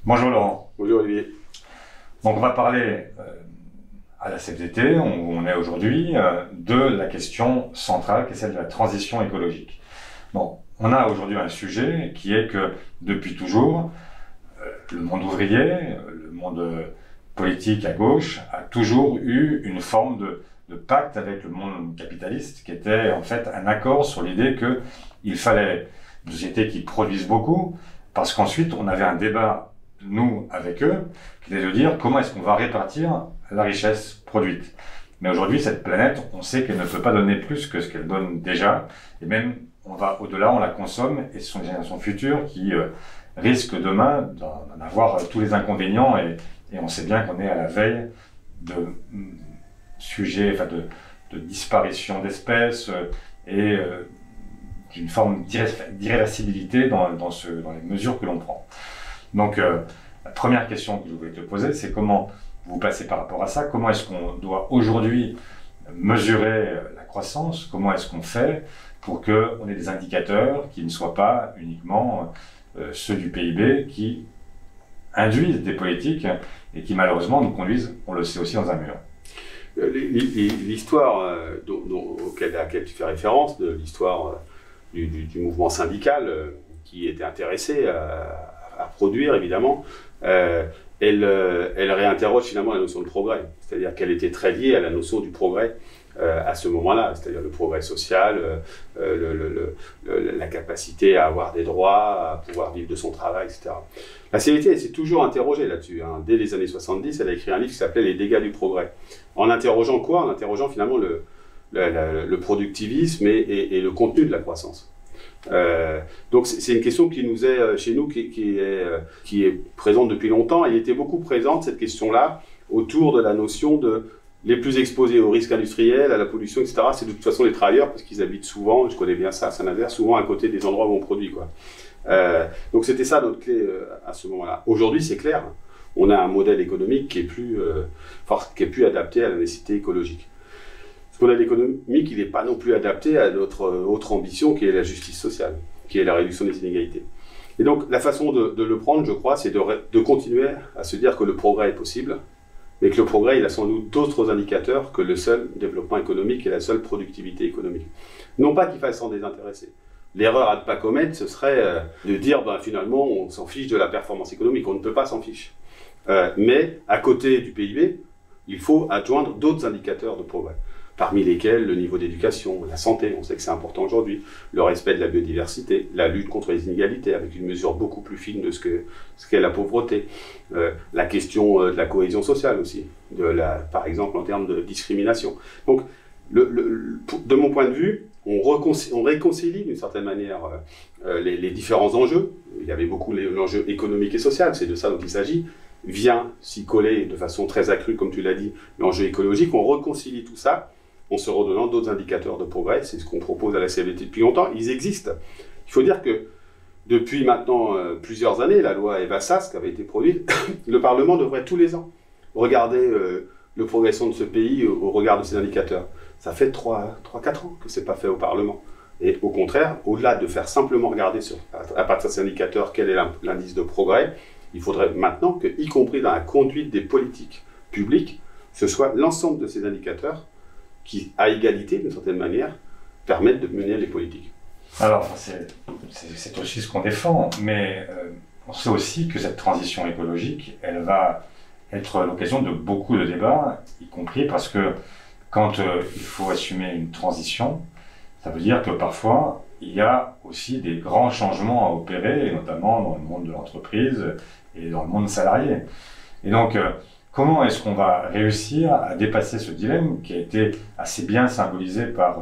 Bonjour Laurent. Bonjour Olivier. Donc on va parler à la CFDT, où on est aujourd'hui, de la question centrale qui est celle de la transition écologique. Bon, on a aujourd'hui un sujet qui est que depuis toujours, le monde ouvrier, le monde politique à gauche a toujours eu une forme de pacte avec le monde capitaliste qui était en fait un accord sur l'idée qu'il fallait une société qui produise beaucoup parce qu'ensuite on avait un débat, nous, avec eux, qui était de dire comment est-ce qu'on va répartir la richesse produite. Mais aujourd'hui, cette planète, on sait qu'elle ne peut pas donner plus que ce qu'elle donne déjà, et même on va au-delà, on la consomme, et ce sont les générations futures qui risquent demain d'en avoir tous les inconvénients, et on sait bien qu'on est à la veille de sujets, enfin de disparition d'espèces et d'une forme d'irréversibilité dans les mesures que l'on prend. Donc, la première question que je voulais te poser, c'est comment vous passez par rapport à ça? Comment est-ce qu'on doit aujourd'hui mesurer la croissance? Comment est-ce qu'on fait pour qu'on ait des indicateurs qui ne soient pas uniquement ceux du PIB qui induisent des politiques et qui malheureusement nous conduisent, on le sait aussi, dans un mur? L'histoire à laquelle tu fais référence, de l'histoire du mouvement syndical qui était intéressé à produire, évidemment, elle réinterroge finalement la notion de progrès. C'est-à-dire qu'elle était très liée à la notion du progrès à ce moment-là, c'est-à-dire le progrès social, la capacité à avoir des droits, à pouvoir vivre de son travail, etc. La CFDT s'est toujours interrogée là-dessus. Dès les années 70, elle a écrit un livre qui s'appelait « Les dégâts du progrès ». En interrogeant quoi? En interrogeant finalement le productivisme et le contenu de la croissance. Donc c'est une question qui nous est chez nous, qui est présente depuis longtemps. Il était beaucoup présente, cette question-là, autour de la notion de les plus exposés aux risques industriels, à la pollution, etc. C'est de toute façon les travailleurs, parce qu'ils habitent souvent, je connais bien ça à Saint-Nazaire, souvent à côté des endroits où on produit, quoi. Donc c'était ça notre clé à ce moment-là. Aujourd'hui, c'est clair, on a un modèle économique qui est plus adapté à la nécessité écologique. Ce modèle économique, il n'est pas non plus adapté à notre autre ambition qui est la justice sociale, qui est la réduction des inégalités. Et donc la façon de le prendre, je crois, c'est de continuer à se dire que le progrès est possible, mais que le progrès, il a sans doute d'autres indicateurs que le seul développement économique et la seule productivité économique. Non pas qu'il faille s'en désintéresser. L'erreur à ne pas commettre, ce serait de dire finalement on s'en fiche de la performance économique, on ne peut pas s'en ficher. Mais à côté du PIB, il faut adjoindre d'autres indicateurs de progrès, parmi lesquels le niveau d'éducation, la santé, on sait que c'est important aujourd'hui, le respect de la biodiversité, la lutte contre les inégalités, avec une mesure beaucoup plus fine de ce qu'est la pauvreté, la question de la cohésion sociale aussi, par exemple en termes de discrimination. Donc, de mon point de vue, on réconcilie d'une certaine manière les différents enjeux. Il y avait beaucoup l'enjeu économique et social, c'est de ça dont il s'agit. Vient s'y coller de façon très accrue, comme tu l'as dit, l'enjeu écologique. On réconcilie tout ça en se redonnant d'autres indicateurs de progrès. C'est ce qu'on propose à la CFDT depuis longtemps. Ils existent. Il faut dire que depuis maintenant plusieurs années, la loi Eva-Sas qui avait été produite, le Parlement devrait tous les ans regarder la progression de ce pays au regard de ces indicateurs. Ça fait 3-4 ans que ce n'est pas fait au Parlement. Et au contraire, au-delà de faire simplement regarder à partir de ces indicateurs quel est l'indice de progrès, il faudrait maintenant que, y compris dans la conduite des politiques publiques, ce soit l'ensemble de ces indicateurs qui, à égalité d'une certaine manière, permettent de mener les politiques. Alors, c'est aussi ce qu'on défend, mais on sait aussi que cette transition écologique, elle va être l'occasion de beaucoup de débats, y compris parce que quand il faut assumer une transition, ça veut dire que parfois, il y a aussi des grands changements à opérer, et notamment dans le monde de l'entreprise et dans le monde salarié. Et donc, comment est-ce qu'on va réussir à dépasser ce dilemme qui a été assez bien symbolisé par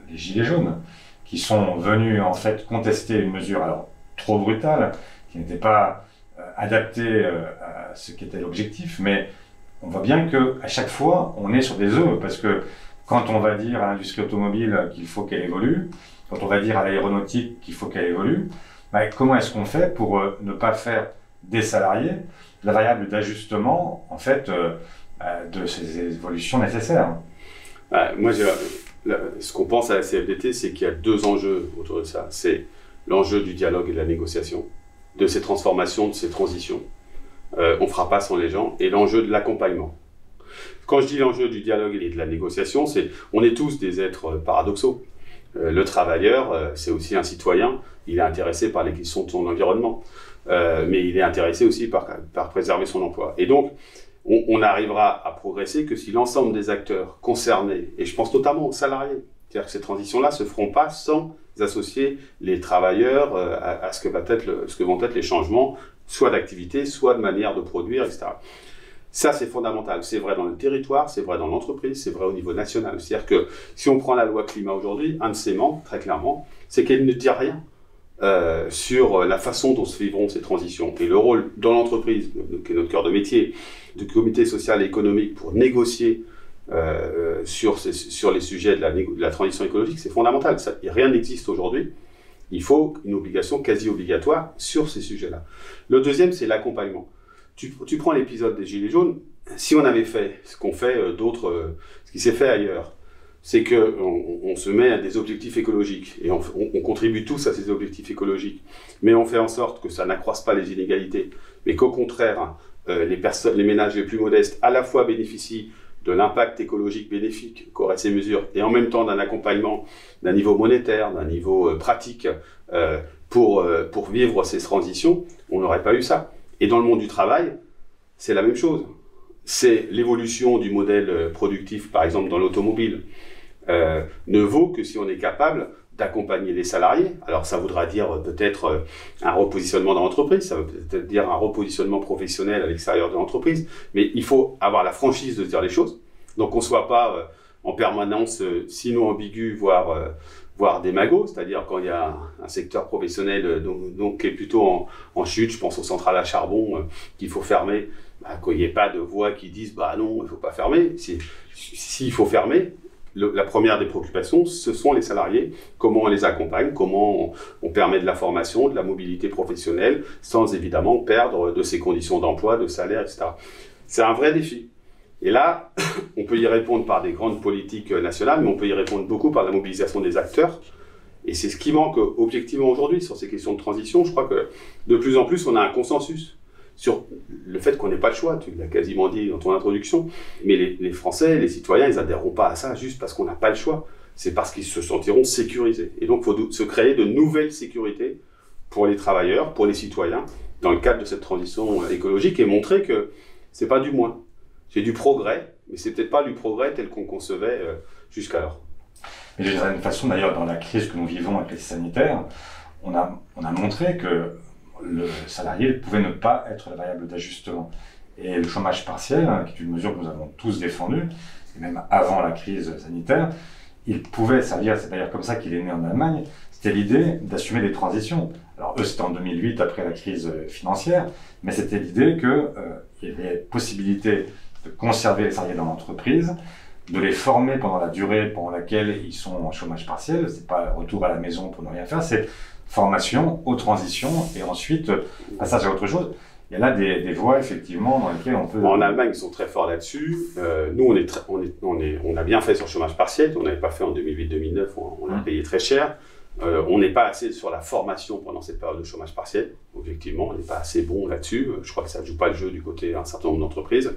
les Gilets jaunes, qui sont venus en fait contester une mesure alors trop brutale, qui n'était pas adaptée à ce qui était l'objectif, mais on voit bien qu'à chaque fois, on est sur des œufs, parce que quand on va dire à l'industrie automobile qu'il faut qu'elle évolue, quand on va dire à l'aéronautique qu'il faut qu'elle évolue, comment est-ce qu'on fait pour ne pas faire des salariés la variable d'ajustement en fait de ces évolutions nécessaires? Moi, ce qu'on pense à la CFDT, c'est qu'il y a deux enjeux autour de ça. C'est l'enjeu du dialogue et de la négociation. de ces transformations, de ces transitions. On ne fera pas sans les gens. Et l'enjeu de l'accompagnement. Quand je dis l'enjeu du dialogue et de la négociation, on est tous des êtres paradoxaux. Le travailleur, c'est aussi un citoyen. Il est intéressé par les questions de son environnement. Mais il est intéressé aussi par préserver son emploi. Et donc, on n'arrivera à progresser que si l'ensemble des acteurs concernés, et je pense notamment aux salariés, c'est-à-dire que ces transitions-là ne se feront pas sans associer les travailleurs à ce que vont être les changements, soit d'activité, soit de manière de produire, etc. Ça, c'est fondamental. C'est vrai dans le territoire, c'est vrai dans l'entreprise, c'est vrai au niveau national. C'est-à-dire que si on prend la loi climat aujourd'hui, un de ses membres, très clairement, c'est qu'elle ne dit rien sur la façon dont se vivront ces transitions. Et le rôle dans l'entreprise, qui est notre cœur de métier, du comité social et économique pour négocier sur les sujets de la transition écologique, c'est fondamental. Rien n'existe aujourd'hui. Il faut une obligation quasi obligatoire sur ces sujets-là. Le deuxième, c'est l'accompagnement. Tu prends l'épisode des Gilets jaunes, si on avait fait ce qu'on fait ce qui s'est fait ailleurs, c'est qu'on se met à des objectifs écologiques et on contribue tous à ces objectifs écologiques, mais on fait en sorte que ça n'accroisse pas les inégalités, mais qu'au contraire, les ménages les plus modestes à la fois bénéficient de l'impact écologique bénéfique qu'auraient ces mesures et en même temps d'un accompagnement d'un niveau monétaire, d'un niveau pratique pour vivre ces transitions, on n'aurait pas eu ça. Et dans le monde du travail, c'est la même chose. C'est l'évolution du modèle productif, par exemple dans l'automobile, ne vaut que si on est capable d'accompagner les salariés. Alors ça voudra dire peut-être un repositionnement dans l'entreprise, ça veut peut-être dire un repositionnement professionnel à l'extérieur de l'entreprise, mais il faut avoir la franchise de dire les choses. Donc on ne soit pas en permanence, sinon ambigu, voire démago, c'est-à-dire quand il y a un secteur professionnel donc qui est plutôt en chute, je pense aux centrales à charbon qu'il faut fermer, qu'il n'y ait pas de voix qui disent bah non, il ne faut pas fermer. S'il faut fermer, la première des préoccupations, ce sont les salariés, comment on les accompagne, comment on permet de la formation, de la mobilité professionnelle, sans évidemment perdre de ses conditions d'emploi, de salaire, etc. C'est un vrai défi. Et là, on peut y répondre par des grandes politiques nationales, mais on peut y répondre beaucoup par la mobilisation des acteurs. Et c'est ce qui manque objectivement aujourd'hui sur ces questions de transition. Je crois que de plus en plus, on a un consensus sur le fait qu'on n'ait pas le choix. Tu l'as quasiment dit dans ton introduction. Mais les Français, les citoyens, ils n'adhéreront pas à ça juste parce qu'on n'a pas le choix. C'est parce qu'ils se sentiront sécurisés. Et donc, il faut se créer de nouvelles sécurités pour les travailleurs, pour les citoyens, dans le cadre de cette transition écologique et montrer que c'est pas du moins. C'est du progrès, mais c'est peut-être pas du progrès tel qu'on concevait jusqu'alors. Mais d'une certaine façon, d'ailleurs, dans la crise que nous vivons, la crise sanitaire, on a montré que le salarié pouvait ne pas être la variable d'ajustement. Et le chômage partiel, qui est une mesure que nous avons tous défendue, et même avant la crise sanitaire, il pouvait servir, c'est d'ailleurs comme ça qu'il est né en Allemagne, c'était l'idée d'assumer des transitions. Alors eux, c'était en 2008, après la crise financière, mais c'était l'idée qu'il y avait possibilité de conserver les salariés dans l'entreprise, de les former pendant la durée pendant laquelle ils sont en chômage partiel. C'est pas retour à la maison pour ne rien faire, c'est formation aux transitions et ensuite passage à autre chose. Il y a là des voies effectivement dans lesquelles on peut... En Allemagne, ils sont très forts là-dessus. Nous, on a bien fait sur le chômage partiel. On n'avait pas fait en 2008-2009, on a payé très cher. On n'est pas assez sur la formation pendant cette période de chômage partiel. Objectivement, on n'est pas assez bon là-dessus. Je crois que ça ne joue pas le jeu du côté d'un certain nombre d'entreprises.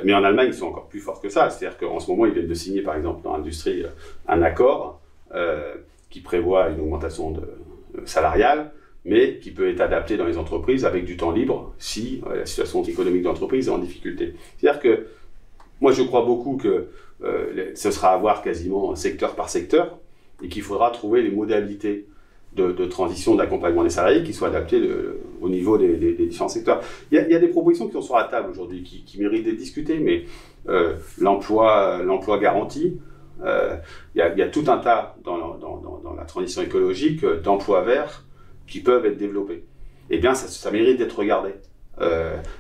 Mais en Allemagne, ils sont encore plus forts que ça. C'est-à-dire qu'en ce moment, ils viennent de signer, par exemple, dans l'industrie, un accord qui prévoit une augmentation salariale, mais qui peut être adapté dans les entreprises avec du temps libre si la situation économique de l'entreprise est en difficulté. C'est-à-dire que moi, je crois beaucoup que ce sera à voir quasiment secteur par secteur et qu'il faudra trouver les modalités de transition, d'accompagnement des salariés qui soient adaptés au niveau des différents secteurs. Il y a des propositions qui sont sur la table aujourd'hui qui méritent d'être discutées, mais l'emploi garanti, il y a tout un tas dans la transition écologique d'emplois verts qui peuvent être développés. Eh bien, ça mérite d'être regardé.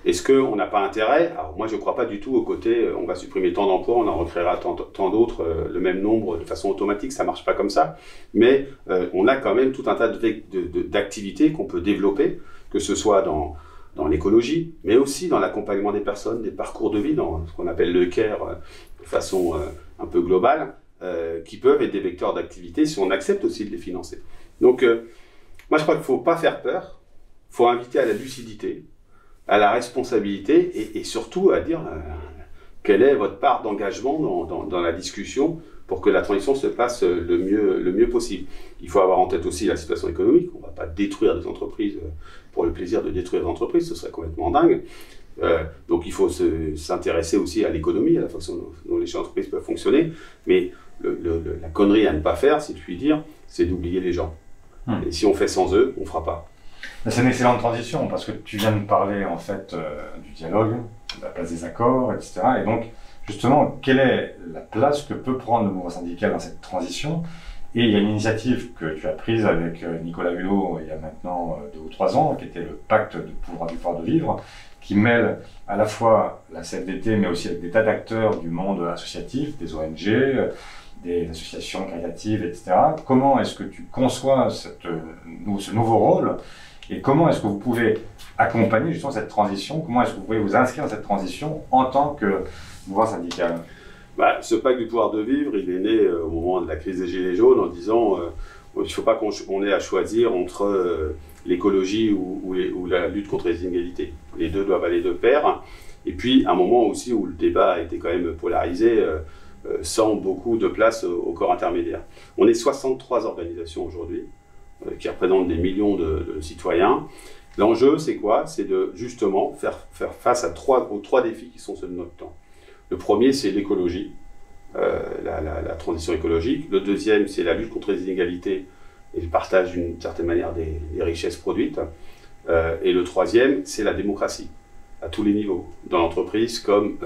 Est-ce qu'on n'a pas intérêt? Alors moi, je ne crois pas du tout au côté on va supprimer tant d'emplois, on en recréera tant d'autres, le même nombre de façon automatique, ça ne marche pas comme ça. Mais on a quand même tout un tas d'activités qu'on peut développer, que ce soit dans l'écologie, mais aussi dans l'accompagnement des personnes, des parcours de vie, dans ce qu'on appelle le care de façon un peu globale, qui peuvent être des vecteurs d'activité si on accepte aussi de les financer. Donc, moi, je crois qu'il ne faut pas faire peur. faut inviter à la lucidité, à la responsabilité et surtout à dire quelle est votre part d'engagement dans la discussion pour que la transition se passe le mieux possible. Il faut avoir en tête aussi la situation économique. On ne va pas détruire des entreprises pour le plaisir de détruire des entreprises, ce serait complètement dingue. Donc il faut s'intéresser aussi à l'économie, à la façon dont les entreprises peuvent fonctionner. Mais la connerie à ne pas faire, si je puis dire, c'est d'oublier les gens. Et si on fait sans eux, on ne fera pas. C'est une excellente transition parce que tu viens de parler en fait du dialogue, de la place des accords, etc. Et donc, justement, quelle est la place que peut prendre le mouvement syndical dans cette transition? Et il y a une initiative que tu as prise avec Nicolas Hulot il y a maintenant 2 ou 3 ans, qui était le pacte du pouvoir de vivre, qui mêle à la fois la CFDT, mais aussi avec des tas d'acteurs du monde associatif, des ONG, des associations caritatives, etc. Comment est-ce que tu conçois ce nouveau rôle et comment est-ce que vous pouvez accompagner justement cette transition? Comment est-ce que vous pouvez vous inscrire dans cette transition en tant que mouvement syndical? Ce pacte du pouvoir de vivre, il est né au moment de la crise des Gilets jaunes en disant il ne faut pas qu'on ait à choisir entre l'écologie ou la lutte contre les inégalités. Les deux doivent aller de pair. Et puis, un moment aussi où le débat était quand même polarisé, sans beaucoup de place au corps intermédiaire. On est 63 organisations aujourd'hui, qui représentent des millions de citoyens. L'enjeu, c'est quoi? C'est de justement faire face aux 3 défis qui sont ceux de notre temps. Le premier, c'est l'écologie, la transition écologique. Le deuxième, c'est la lutte contre les inégalités et le partage d'une certaine manière des richesses produites. Et le troisième, c'est la démocratie, à tous les niveaux, dans l'entreprise comme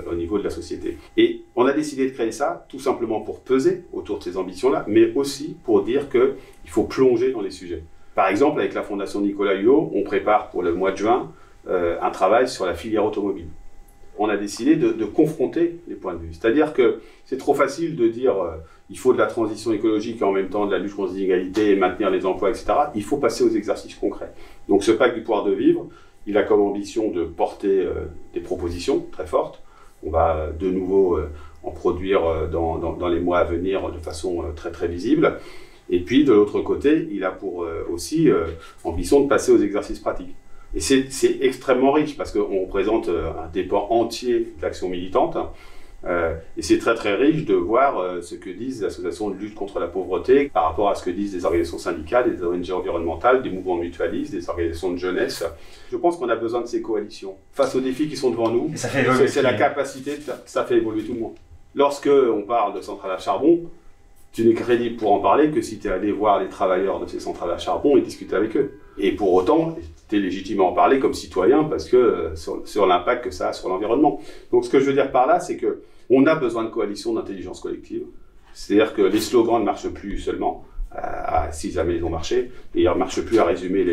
au niveau de la société. Et on a décidé de créer ça tout simplement pour peser autour de ces ambitions-là, mais aussi pour dire qu'il faut plonger dans les sujets. Par exemple, avec la Fondation Nicolas Hulot, on prépare pour le mois de juin un travail sur la filière automobile. On a décidé de confronter les points de vue. C'est-à-dire que c'est trop facile de dire il faut de la transition écologique et en même temps de la lutte contre les inégalités et maintenir les emplois, etc. Il faut passer aux exercices concrets. Donc ce pacte du pouvoir de vivre, il a comme ambition de porter des propositions très fortes. On va de nouveau en produire dans les mois à venir de façon très très visible. Et puis de l'autre côté, il a pour aussi ambition de passer aux exercices pratiques. Et c'est extrêmement riche parce qu'on représente un dépôt entier de l'action militante. Et c'est très très riche de voir ce que disent les associations de lutte contre la pauvreté par rapport à ce que disent des organisations syndicales, des ONG environnementales, des mouvements mutualistes, des organisations de jeunesse. Je pense qu'on a besoin de ces coalitions. Face aux défis qui sont devant nous, c'est la capacité, ça fait évoluer tout le monde. Lorsque on parle de centrales à charbon, tu n'es crédible pour en parler que si tu es allé voir les travailleurs de ces centrales à charbon et discuter avec eux. Et pour autant, tu es légitime à en parler comme citoyen parce que sur l'impact que ça a sur l'environnement. Donc ce que je veux dire par là, c'est que on a besoin de coalitions d'intelligence collective. C'est-à-dire que les slogans ne marchent plus seulement, si jamais ils ont marché, et ils ne marchent plus à résumer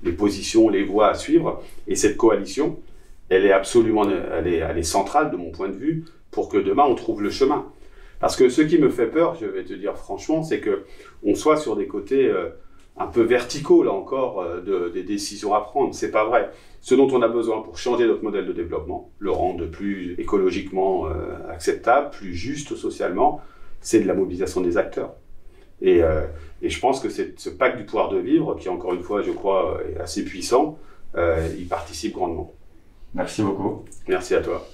les positions, les voies à suivre. Et cette coalition, elle est centrale de mon point de vue pour que demain on trouve le chemin. Parce que ce qui me fait peur, je vais te dire franchement, c'est qu'on soit sur des côtés un peu verticaux, là encore, des décisions à prendre. C'est pas vrai. Ce dont on a besoin pour changer notre modèle de développement, le rendre plus écologiquement acceptable, plus juste socialement, c'est de la mobilisation des acteurs. Et je pense que ce pacte du pouvoir de vivre, qui encore une fois, je crois, est assez puissant, il participe grandement. Merci beaucoup. Merci à toi.